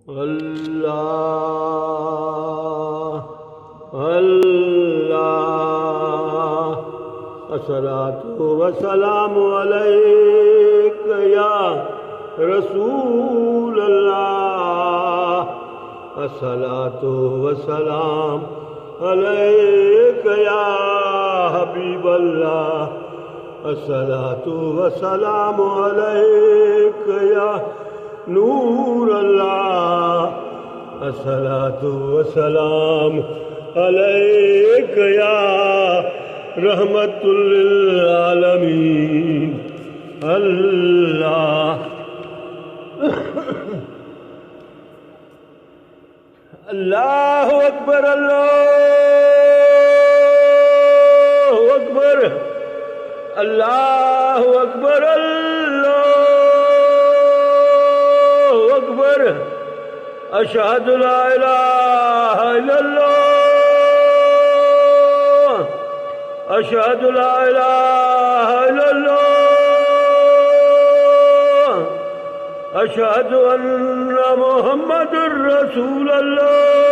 اللہ اللہ الصلاۃ والسلام علیک یا رسول اللہ الصلاۃ والسلام علیک یا حبیب اللہ الصلاۃ والسلام علیک یا نور اللہ الصلاۃ والسلام علیک یا رحمت للعالمین اللہ اللہ اکبر اللہ اکبر اللہ اکبر اللہ اکبر اشہد لا الہ الا اللہ اشہد لا الہ الا اللہ اشہد ان محمد رسول اللہ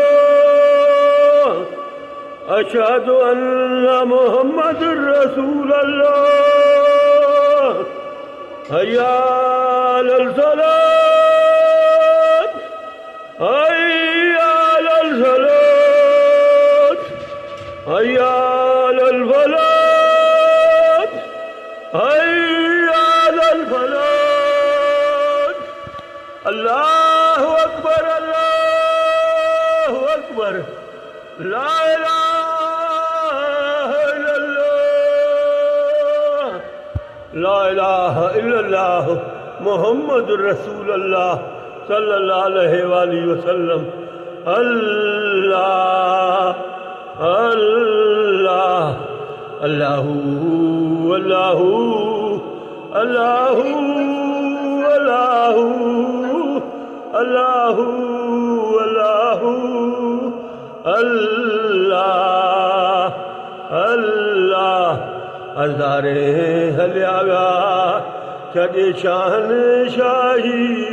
اشہد ان محمد رسول اللہ حی علی الصلاۃ حی علی الصلاۃ حی علی الفلاح حی علی الفلاح اللہ اکبر اللہ اکبر لا الہ الا اللہ لا الہ الا اللہ محمد رسول اللہ صلی اللہ علیہ وآلہ وسلم اللہ اللہ اللہ اللہ اللہ اللہ اللہ اللہ اللہ ہزارے ہلیاگا چڑے شان شاہی